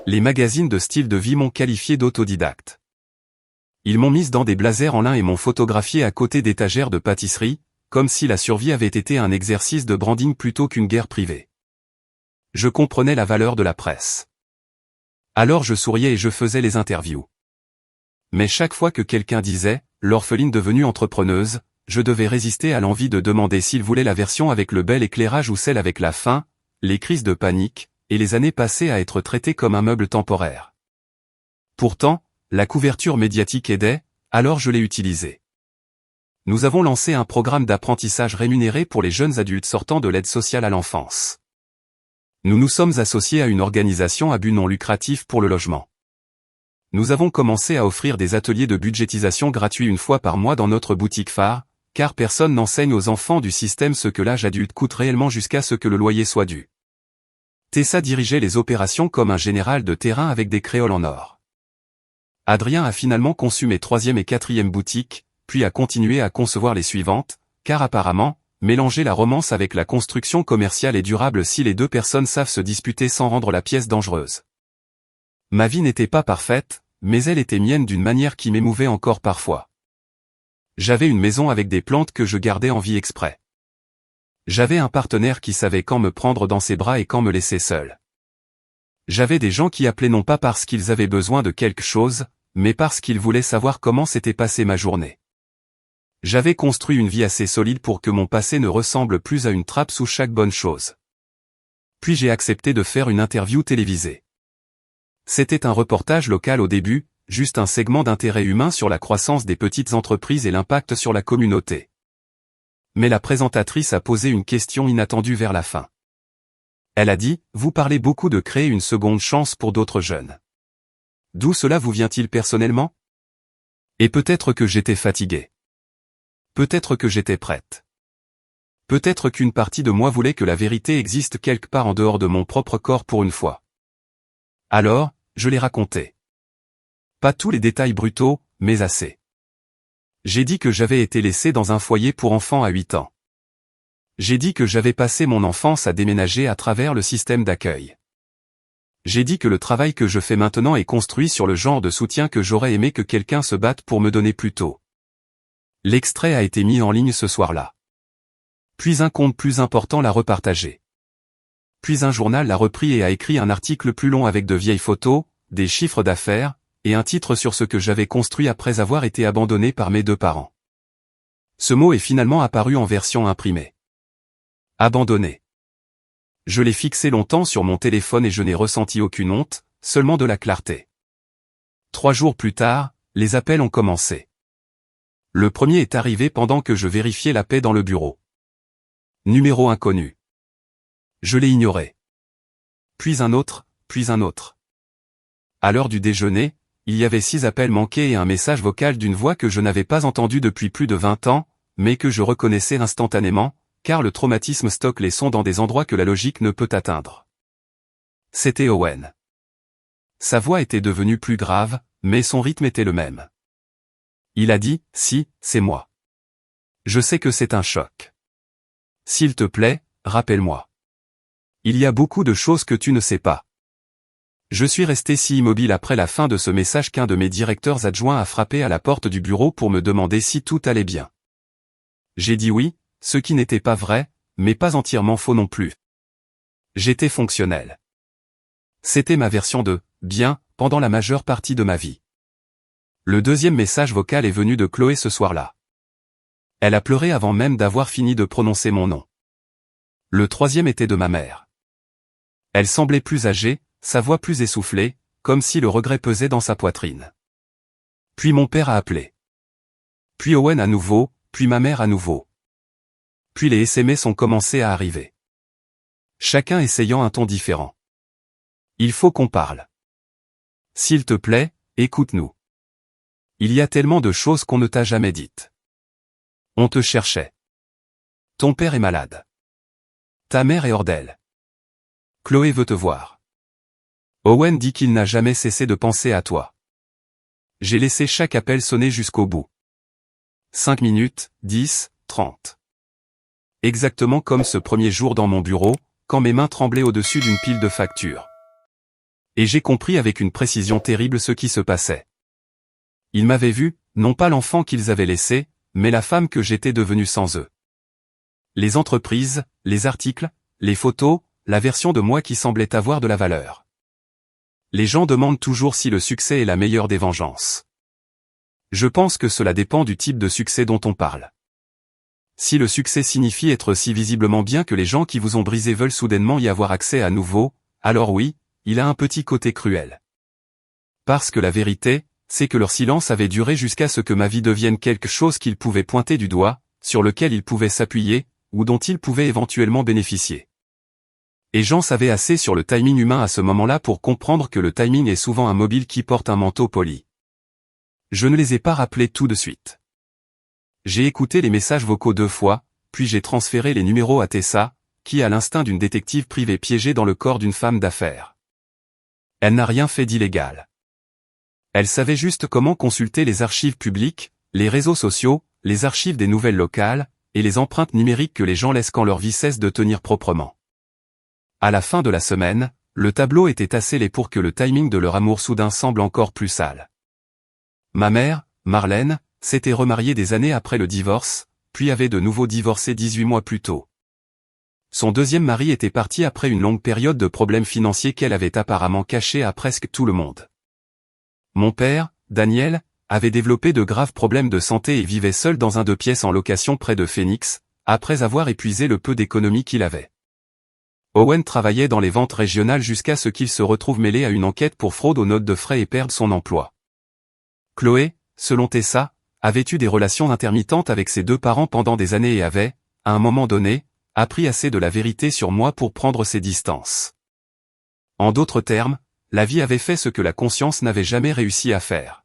S1: Les magazines de style de vie m'ont qualifiée d'autodidacte. Ils m'ont mise dans des blazers en lin et m'ont photographiée à côté d'étagères de pâtisserie, comme si la survie avait été un exercice de branding plutôt qu'une guerre privée. Je comprenais la valeur de la presse. Alors je souriais et je faisais les interviews. Mais chaque fois que quelqu'un disait « l'orpheline devenue entrepreneuse », je devais résister à l'envie de demander s'il voulait la version avec le bel éclairage ou celle avec la faim, les crises de panique, et les années passées à être traité comme un meuble temporaire. Pourtant, la couverture médiatique aidait, alors je l'ai utilisée. Nous avons lancé un programme d'apprentissage rémunéré pour les jeunes adultes sortant de l'aide sociale à l'enfance. Nous nous sommes associés à une organisation à but non lucratif pour le logement. Nous avons commencé à offrir des ateliers de budgétisation gratuits une fois par mois dans notre boutique phare, car personne n'enseigne aux enfants du système ce que l'âge adulte coûte réellement jusqu'à ce que le loyer soit dû. Tessa dirigeait les opérations comme un général de terrain avec des créoles en or. Adrien a finalement conçu mes 3e et 4e boutiques, puis a continué à concevoir les suivantes, car apparemment, mélanger la romance avec la construction commerciale est durable si les deux personnes savent se disputer sans rendre la pièce dangereuse. Ma vie n'était pas parfaite, mais elle était mienne d'une manière qui m'émouvait encore parfois. J'avais une maison avec des plantes que je gardais en vie exprès. J'avais un partenaire qui savait quand me prendre dans ses bras et quand me laisser seul. J'avais des gens qui appelaient non pas parce qu'ils avaient besoin de quelque chose, mais parce qu'ils voulaient savoir comment s'était passée ma journée. J'avais construit une vie assez solide pour que mon passé ne ressemble plus à une trappe sous chaque bonne chose. Puis j'ai accepté de faire une interview télévisée. C'était un reportage local au début, juste un segment d'intérêt humain sur la croissance des petites entreprises et l'impact sur la communauté. Mais la présentatrice a posé une question inattendue vers la fin. Elle a dit, « Vous parlez beaucoup de créer une seconde chance pour d'autres jeunes. D'où cela vous vient-il personnellement ? Et peut-être que j'étais fatigué. Peut-être que j'étais prête. Peut-être qu'une partie de moi voulait que la vérité existe quelque part en dehors de mon propre corps pour une fois. Alors, je l'ai raconté. Pas tous les détails brutaux, mais assez. J'ai dit que j'avais été laissé dans un foyer pour enfants à 8 ans. J'ai dit que j'avais passé mon enfance à déménager à travers le système d'accueil. J'ai dit que le travail que je fais maintenant est construit sur le genre de soutien que j'aurais aimé que quelqu'un se batte pour me donner plus tôt. L'extrait a été mis en ligne ce soir-là. Puis un compte plus important l'a repartagé. Puis un journal l'a repris et a écrit un article plus long avec de vieilles photos, des chiffres d'affaires, et un titre sur ce que j'avais construit après avoir été abandonné par mes 2 parents. Ce mot est finalement apparu en version imprimée. Abandonné. Je l'ai fixé longtemps sur mon téléphone et je n'ai ressenti aucune honte, seulement de la clarté. 3 jours plus tard, les appels ont commencé. Le premier est arrivé pendant que je vérifiais la paix dans le bureau. Numéro inconnu. Je l'ai ignoré. Puis un autre, puis un autre. À l'heure du déjeuner, il y avait 6 appels manqués et un message vocal d'une voix que je n'avais pas entendue depuis plus de 20 ans, mais que je reconnaissais instantanément, car le traumatisme stocke les sons dans des endroits que la logique ne peut atteindre. C'était Owen. Sa voix était devenue plus grave, mais son rythme était le même. Il a dit, « Si, c'est moi. Je sais que c'est un choc. S'il te plaît, rappelle-moi. Il y a beaucoup de choses que tu ne sais pas. » Je suis resté si immobile après la fin de ce message qu'un de mes directeurs adjoints a frappé à la porte du bureau pour me demander si tout allait bien. J'ai dit oui, ce qui n'était pas vrai, mais pas entièrement faux non plus. J'étais fonctionnel. C'était ma version de « bien » pendant la majeure partie de ma vie. Le deuxième message vocal est venu de Chloé ce soir-là. Elle a pleuré avant même d'avoir fini de prononcer mon nom. Le troisième était de ma mère. Elle semblait plus âgée, sa voix plus essoufflée, comme si le regret pesait dans sa poitrine. Puis mon père a appelé. Puis Owen à nouveau, puis ma mère à nouveau. Puis les SMS ont commencé à arriver. Chacun essayant un ton différent. Il faut qu'on parle. S'il te plaît, écoute-nous. Il y a tellement de choses qu'on ne t'a jamais dites. On te cherchait. Ton père est malade. Ta mère est hors d'elle. Chloé veut te voir. Owen dit qu'il n'a jamais cessé de penser à toi. J'ai laissé chaque appel sonner jusqu'au bout. 5 minutes, 10, 30. Exactement comme ce premier jour dans mon bureau, quand mes mains tremblaient au-dessus d'une pile de factures. Et j'ai compris avec une précision terrible ce qui se passait. Ils m'avaient vu, non pas l'enfant qu'ils avaient laissé, mais la femme que j'étais devenue sans eux. Les entreprises, les articles, les photos, la version de moi qui semblait avoir de la valeur. Les gens demandent toujours si le succès est la meilleure des vengeances. Je pense que cela dépend du type de succès dont on parle. Si le succès signifie être si visiblement bien que les gens qui vous ont brisé veulent soudainement y avoir accès à nouveau, alors oui, il a un petit côté cruel. Parce que la vérité, c'est que leur silence avait duré jusqu'à ce que ma vie devienne quelque chose qu'ils pouvaient pointer du doigt, sur lequel ils pouvaient s'appuyer, ou dont ils pouvaient éventuellement bénéficier. Et j'en savais assez sur le timing humain à ce moment-là pour comprendre que le timing est souvent un mobile qui porte un manteau poli. Je ne les ai pas rappelés tout de suite. J'ai écouté les messages vocaux 2 fois, puis j'ai transféré les numéros à Tessa, qui a l'instinct d'une détective privée piégée dans le corps d'une femme d'affaires. Elle n'a rien fait d'illégal. Elle savait juste comment consulter les archives publiques, les réseaux sociaux, les archives des nouvelles locales, et les empreintes numériques que les gens laissent quand leur vie cesse de tenir proprement. À la fin de la semaine, le tableau était assez laid pour que le timing de leur amour soudain semble encore plus sale. Ma mère, Marlène, s'était remariée des années après le divorce, puis avait de nouveau divorcé 18 mois plus tôt. Son deuxième mari était parti après une longue période de problèmes financiers qu'elle avait apparemment cachés à presque tout le monde. Mon père, Daniel, avait développé de graves problèmes de santé et vivait seul dans un 2 pièces en location près de Phoenix, après avoir épuisé le peu d'économies qu'il avait. Owen travaillait dans les ventes régionales jusqu'à ce qu'il se retrouve mêlé à une enquête pour fraude aux notes de frais et perde son emploi. Chloé, selon Tessa, avait eu des relations intermittentes avec ses 2 parents pendant des années et avait, à un moment donné, appris assez de la vérité sur moi pour prendre ses distances. En d'autres termes, la vie avait fait ce que la conscience n'avait jamais réussi à faire.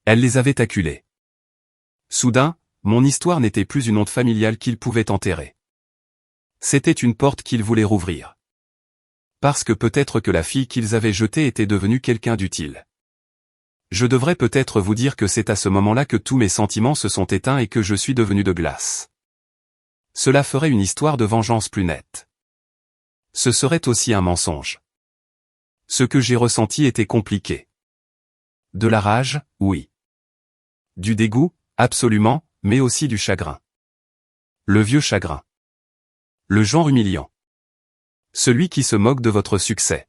S1: Elle les avait acculés. Soudain, mon histoire n'était plus une honte familiale qu'ils pouvaient enterrer. C'était une porte qu'ils voulaient rouvrir. Parce que peut-être que la fille qu'ils avaient jetée était devenue quelqu'un d'utile. Je devrais peut-être vous dire que c'est à ce moment-là que tous mes sentiments se sont éteints et que je suis devenu de glace. Cela ferait une histoire de vengeance plus nette. Ce serait aussi un mensonge. Ce que j'ai ressenti était compliqué. De la rage, oui. Du dégoût, absolument, mais aussi du chagrin. Le vieux chagrin. Le genre humiliant. Celui qui se moque de votre succès.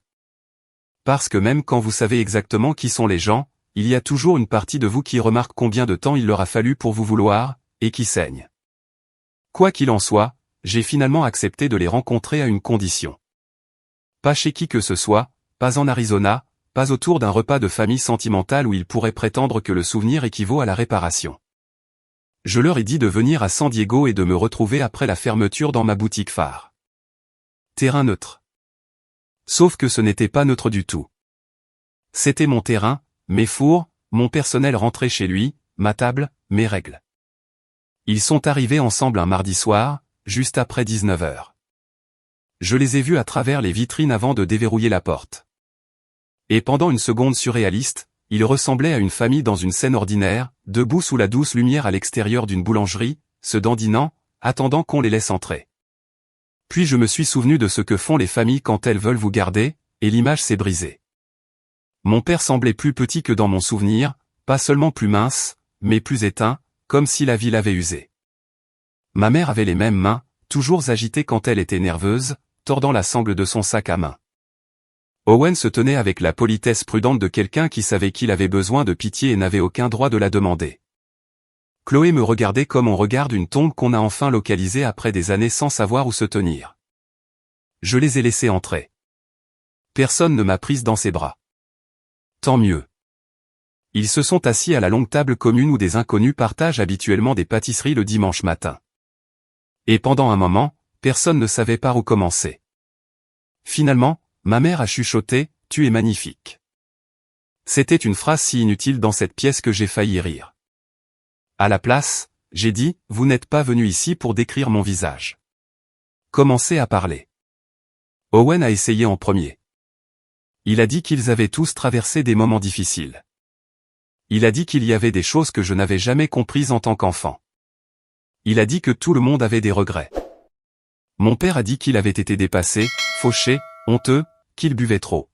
S1: Parce que même quand vous savez exactement qui sont les gens, il y a toujours une partie de vous qui remarque combien de temps il leur a fallu pour vous vouloir, et qui saigne. Quoi qu'il en soit, j'ai finalement accepté de les rencontrer à une condition. Pas chez qui que ce soit, pas en Arizona, pas autour d'un repas de famille sentimentale où ils pourraient prétendre que le souvenir équivaut à la réparation. Je leur ai dit de venir à San Diego et de me retrouver après la fermeture dans ma boutique phare. Terrain neutre. Sauf que ce n'était pas neutre du tout. C'était mon terrain, mes fours, mon personnel rentré chez lui, ma table, mes règles. Ils sont arrivés ensemble un mardi soir, juste après 19h. Je les ai vus à travers les vitrines avant de déverrouiller la porte. Et pendant une seconde surréaliste, ils ressemblaient à une famille dans une scène ordinaire, debout sous la douce lumière à l'extérieur d'une boulangerie, se dandinant, attendant qu'on les laisse entrer. Puis je me suis souvenu de ce que font les familles quand elles veulent vous garder, et l'image s'est brisée. Mon père semblait plus petit que dans mon souvenir, pas seulement plus mince, mais plus éteint, comme si la vie l'avait usé. Ma mère avait les mêmes mains, toujours agitées quand elle était nerveuse, tordant la sangle de son sac à main. Owen se tenait avec la politesse prudente de quelqu'un qui savait qu'il avait besoin de pitié et n'avait aucun droit de la demander. Chloé me regardait comme on regarde une tombe qu'on a enfin localisée après des années sans savoir où se tenir. Je les ai laissés entrer. Personne ne m'a prise dans ses bras. Tant mieux. Ils se sont assis à la longue table commune où des inconnus partagent habituellement des pâtisseries le dimanche matin. Et pendant un moment, personne ne savait par où commencer. Finalement, ma mère a chuchoté, « Tu es magnifique ». C'était une phrase si inutile dans cette pièce que j'ai failli rire. À la place, j'ai dit, « Vous n'êtes pas venu ici pour décrire mon visage. » Commencez à parler. Owen a essayé en premier. Il a dit qu'ils avaient tous traversé des moments difficiles. Il a dit qu'il y avait des choses que je n'avais jamais comprises en tant qu'enfant. Il a dit que tout le monde avait des regrets. Mon père a dit qu'il avait été dépassé, fauché, honteux, qu'il buvait trop.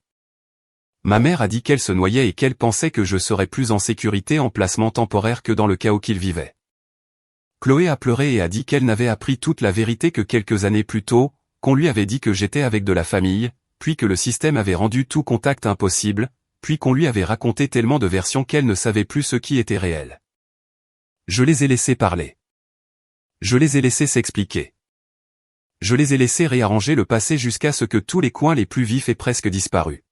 S1: Ma mère a dit qu'elle se noyait et qu'elle pensait que je serais plus en sécurité en placement temporaire que dans le chaos qu'il vivait. Chloé a pleuré et a dit qu'elle n'avait appris toute la vérité que quelques années plus tôt, qu'on lui avait dit que j'étais avec de la famille, puis que le système avait rendu tout contact impossible, puis qu'on lui avait raconté tellement de versions qu'elle ne savait plus ce qui était réel. Je les ai laissés parler. Je les ai laissés s'expliquer. Je les ai laissés réarranger le passé jusqu'à ce que tous les coins les plus vifs aient presque disparu.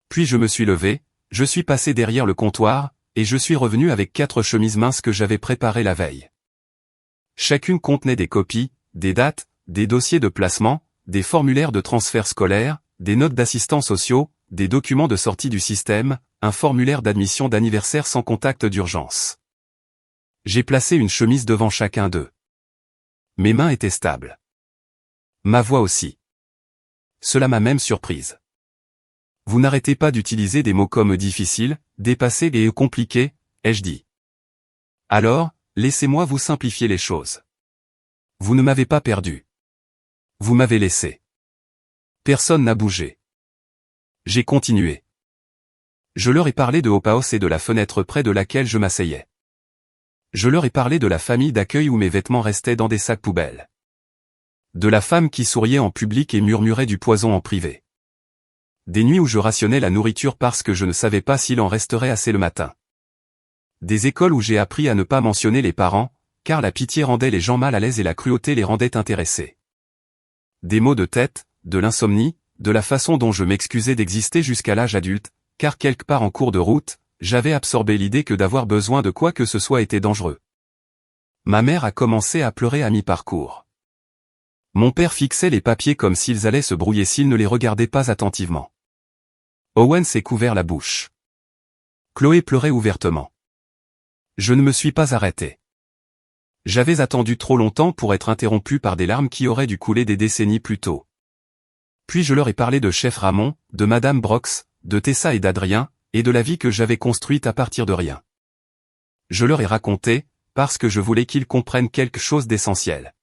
S1: Puis je me suis levé, je suis passé derrière le comptoir, et je suis revenu avec 4 chemises minces que j'avais préparées la veille. Chacune contenait des copies, des dates, des dossiers de placement, des formulaires de transfert scolaire, des notes d'assistants sociaux, des documents de sortie du système, un formulaire d'admission d'anniversaire sans contact d'urgence. J'ai placé une chemise devant chacun d'eux. Mes mains étaient stables. Ma voix aussi. Cela m'a même surprise. Vous n'arrêtez pas d'utiliser des mots comme difficile, dépassé et compliqué, ai-je dit. Alors, laissez-moi vous simplifier les choses. Vous ne m'avez pas perdu. Vous m'avez laissé. Personne n'a bougé. J'ai continué. Je leur ai parlé de Opaos et de la fenêtre près de laquelle je m'asseyais. Je leur ai parlé de la famille d'accueil où mes vêtements restaient dans des sacs poubelles. De la femme qui souriait en public et murmurait du poison en privé. Des nuits où je rationnais la nourriture parce que je ne savais pas s'il en resterait assez le matin. Des écoles où j'ai appris à ne pas mentionner les parents, car la pitié rendait les gens mal à l'aise et la cruauté les rendait intéressés. Des maux de tête, de l'insomnie, de la façon dont je m'excusais d'exister jusqu'à l'âge adulte, car quelque part en cours de route, j'avais absorbé l'idée que d'avoir besoin de quoi que ce soit était dangereux. Ma mère a commencé à pleurer à mi-parcours. Mon père fixait les papiers comme s'ils allaient se brouiller s'il ne les regardait pas attentivement. Owen s'est couvert la bouche. Chloé pleurait ouvertement. Je ne me suis pas arrêté. J'avais attendu trop longtemps pour être interrompu par des larmes qui auraient dû couler des décennies plus tôt. Puis je leur ai parlé de Chef Ramon, de Madame Brox, de Tessa et d'Adrien, et de la vie que j'avais construite à partir de rien. Je leur ai raconté, parce que je voulais qu'ils comprennent quelque chose d'essentiel.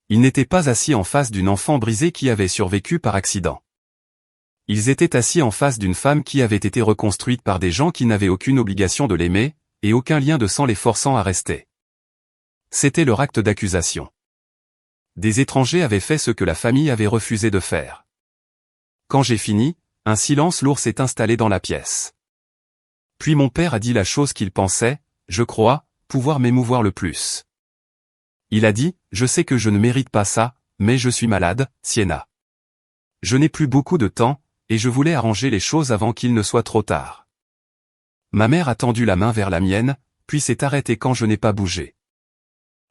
S1: Ils n'étaient pas assis en face d'une enfant brisée qui avait survécu par accident. Ils étaient assis en face d'une femme qui avait été reconstruite par des gens qui n'avaient aucune obligation de l'aimer, et aucun lien de sang les forçant à rester. C'était leur acte d'accusation. Des étrangers avaient fait ce que la famille avait refusé de faire. Quand j'ai fini, un silence lourd s'est installé dans la pièce. Puis mon père a dit la chose qu'il pensait, je crois, pouvoir m'émouvoir le plus. Il a dit, je sais que je ne mérite pas ça, mais je suis malade, Sienna. Je n'ai plus beaucoup de temps, et je voulais arranger les choses avant qu'il ne soit trop tard. Ma mère a tendu la main vers la mienne, puis s'est arrêtée quand je n'ai pas bougé.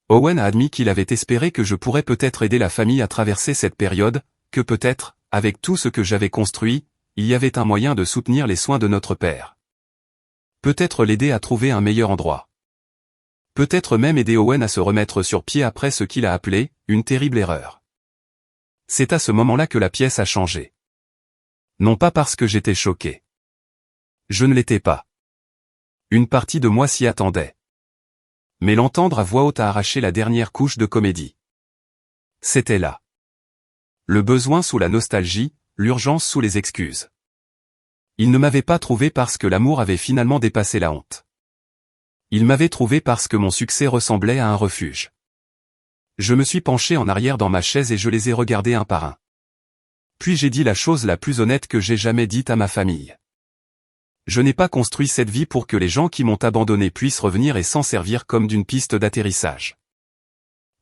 S1: Owen a admis qu'il avait espéré que je pourrais peut-être aider la famille à traverser cette période, que peut-être, avec tout ce que j'avais construit, il y avait un moyen de soutenir les soins de notre père. Peut-être l'aider à trouver un meilleur endroit. Peut-être même aider Owen à se remettre sur pied après ce qu'il a appelé une terrible erreur. C'est à ce moment-là que la pièce a changé. Non pas parce que j'étais choqué. Je ne l'étais pas. Une partie de moi s'y attendait. Mais l'entendre à voix haute a arraché la dernière couche de comédie. C'était là. Le besoin sous la nostalgie, l'urgence sous les excuses. Il ne m'avait pas trouvé parce que l'amour avait finalement dépassé la honte. Il m'avait trouvé parce que mon succès ressemblait à un refuge. Je me suis penché en arrière dans ma chaise et je les ai regardés un par un. Puis j'ai dit la chose la plus honnête que j'ai jamais dite à ma famille. Je n'ai pas construit cette vie pour que les gens qui m'ont abandonné puissent revenir et s'en servir comme d'une piste d'atterrissage.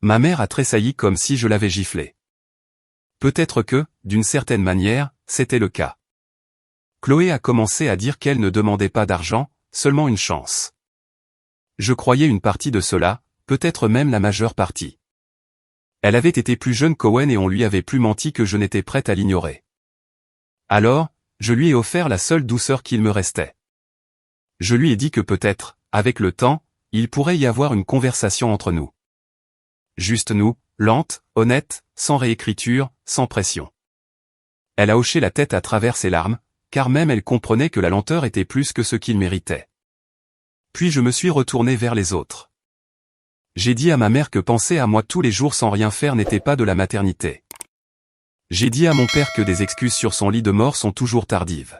S1: Ma mère a tressailli comme si je l'avais giflée. Peut-être que, d'une certaine manière, c'était le cas. Chloé a commencé à dire qu'elle ne demandait pas d'argent, seulement une chance. Je croyais une partie de cela, peut-être même la majeure partie. Elle avait été plus jeune qu'Owen et on lui avait plus menti que je n'étais prête à l'ignorer. Alors, je lui ai offert la seule douceur qu'il me restait. Je lui ai dit que peut-être, avec le temps, il pourrait y avoir une conversation entre nous. Juste nous, lente, honnête, sans réécriture, sans pression. Elle a hoché la tête à travers ses larmes, car même elle comprenait que la lenteur était plus que ce qu'il méritait. Puis je me suis retourné vers les autres. J'ai dit à ma mère que penser à moi tous les jours sans rien faire n'était pas de la maternité. J'ai dit à mon père que des excuses sur son lit de mort sont toujours tardives.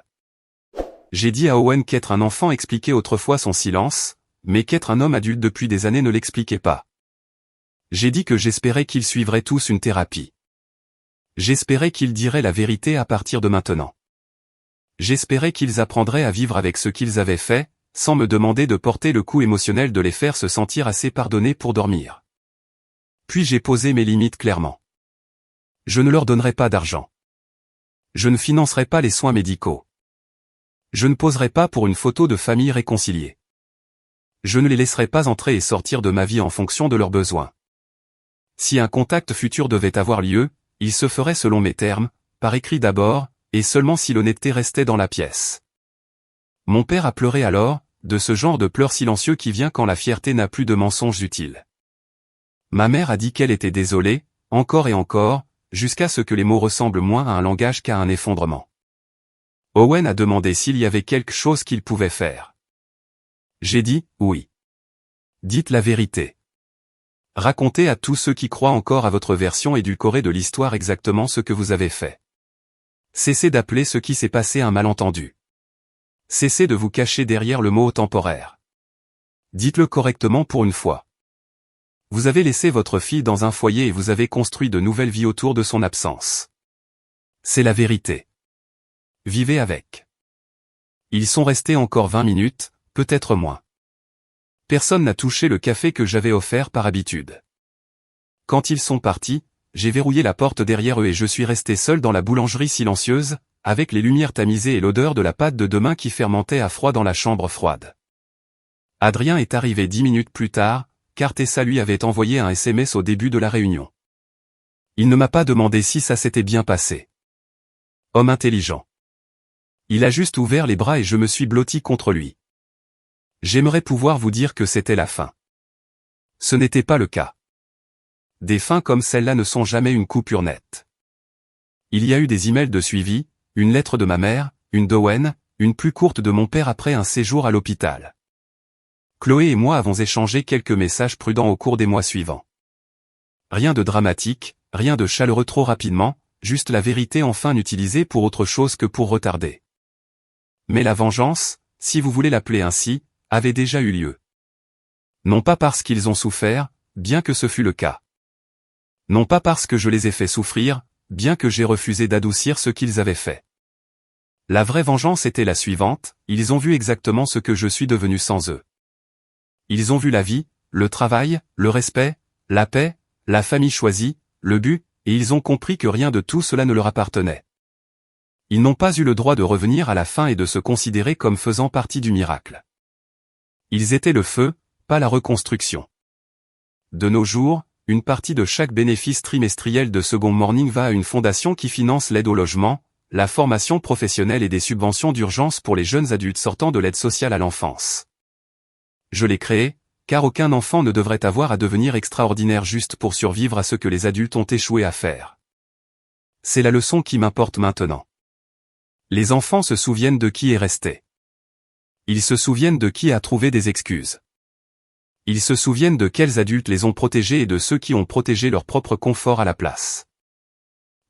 S1: J'ai dit à Owen qu'être un enfant expliquait autrefois son silence, mais qu'être un homme adulte depuis des années ne l'expliquait pas. J'ai dit que j'espérais qu'ils suivraient tous une thérapie. J'espérais qu'ils diraient la vérité à partir de maintenant. J'espérais qu'ils apprendraient à vivre avec ce qu'ils avaient fait, sans me demander de porter le coup émotionnel de les faire se sentir assez pardonnés pour dormir. Puis j'ai posé mes limites clairement. Je ne leur donnerai pas d'argent. Je ne financerai pas les soins médicaux. Je ne poserai pas pour une photo de famille réconciliée. Je ne les laisserai pas entrer et sortir de ma vie en fonction de leurs besoins. Si un contact futur devait avoir lieu, il se ferait selon mes termes, par écrit d'abord, et seulement si l'honnêteté restait dans la pièce. Mon père a pleuré alors, de ce genre de pleurs silencieux qui vient quand la fierté n'a plus de mensonges utiles. Ma mère a dit qu'elle était désolée, encore et encore, jusqu'à ce que les mots ressemblent moins à un langage qu'à un effondrement. Owen a demandé s'il y avait quelque chose qu'il pouvait faire. J'ai dit, oui. Dites la vérité. Racontez à tous ceux qui croient encore à votre version édulcorée de l'histoire exactement ce que vous avez fait. Cessez d'appeler ce qui s'est passé un malentendu. Cessez de vous cacher derrière le mot temporaire. Dites-le correctement pour une fois. Vous avez laissé votre fille dans un foyer et vous avez construit de nouvelles vies autour de son absence. C'est la vérité. Vivez avec. Ils sont restés encore 20 minutes, peut-être moins. Personne n'a touché le café que j'avais offert par habitude. Quand ils sont partis, j'ai verrouillé la porte derrière eux et je suis resté seul dans la boulangerie silencieuse, avec les lumières tamisées et l'odeur de la pâte de demain qui fermentait à froid dans la chambre froide. Adrien est arrivé 10 minutes plus tard, car Tessa lui avait envoyé un SMS au début de la réunion. Il ne m'a pas demandé si ça s'était bien passé. Homme intelligent. Il a juste ouvert les bras et je me suis blotti contre lui. J'aimerais pouvoir vous dire que c'était la fin. Ce n'était pas le cas. Des fins comme celle-là ne sont jamais une coupure nette. Il y a eu des emails de suivi, une lettre de ma mère, une d'Owen, une plus courte de mon père après un séjour à l'hôpital. Chloé et moi avons échangé quelques messages prudents au cours des mois suivants. Rien de dramatique, rien de chaleureux trop rapidement, juste la vérité enfin utilisée pour autre chose que pour retarder. Mais la vengeance, si vous voulez l'appeler ainsi, avait déjà eu lieu. Non pas parce qu'ils ont souffert, bien que ce fût le cas. Non pas parce que je les ai fait souffrir, bien que j'ai refusé d'adoucir ce qu'ils avaient fait. La vraie vengeance était la suivante, ils ont vu exactement ce que je suis devenu sans eux. Ils ont vu la vie, le travail, le respect, la paix, la famille choisie, le but, et ils ont compris que rien de tout cela ne leur appartenait. Ils n'ont pas eu le droit de revenir à la fin et de se considérer comme faisant partie du miracle. Ils étaient le feu, pas la reconstruction. De nos jours, une partie de chaque bénéfice trimestriel de Second Morning va à une fondation qui finance l'aide au logement, la formation professionnelle et des subventions d'urgence pour les jeunes adultes sortant de l'aide sociale à l'enfance. Je l'ai créé, car aucun enfant ne devrait avoir à devenir extraordinaire juste pour survivre à ce que les adultes ont échoué à faire. C'est la leçon qui m'importe maintenant. Les enfants se souviennent de qui est resté. Ils se souviennent de qui a trouvé des excuses. Ils se souviennent de quels adultes les ont protégés et de ceux qui ont protégé leur propre confort à la place.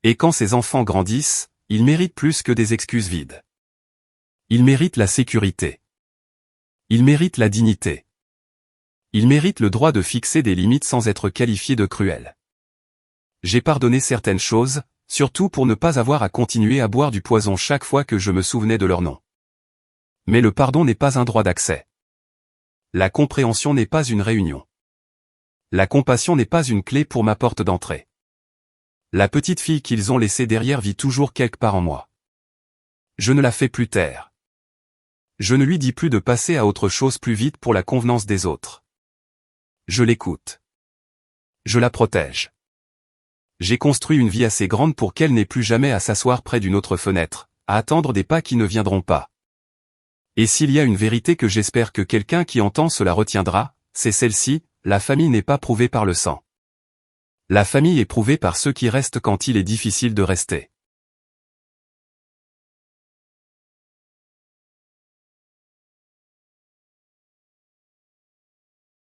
S1: Et quand ces enfants grandissent, ils méritent plus que des excuses vides. Ils méritent la sécurité. Ils méritent la dignité. Ils méritent le droit de fixer des limites sans être qualifiés de cruels. J'ai pardonné certaines choses, surtout pour ne pas avoir à continuer à boire du poison chaque fois que je me souvenais de leur nom. Mais le pardon n'est pas un droit d'accès. La compréhension n'est pas une réunion. La compassion n'est pas une clé pour ma porte d'entrée. La petite fille qu'ils ont laissée derrière vit toujours quelque part en moi. Je ne la fais plus taire. Je ne lui dis plus de passer à autre chose plus vite pour la convenance des autres. Je l'écoute. Je la protège. J'ai construit une vie assez grande pour qu'elle n'ait plus jamais à s'asseoir près d'une autre fenêtre, à attendre des pas qui ne viendront pas. Et s'il y a une vérité que j'espère que quelqu'un qui entend cela retiendra, c'est celle-ci, la famille n'est pas prouvée par le sang. La famille est prouvée par ceux qui restent quand il est difficile de rester.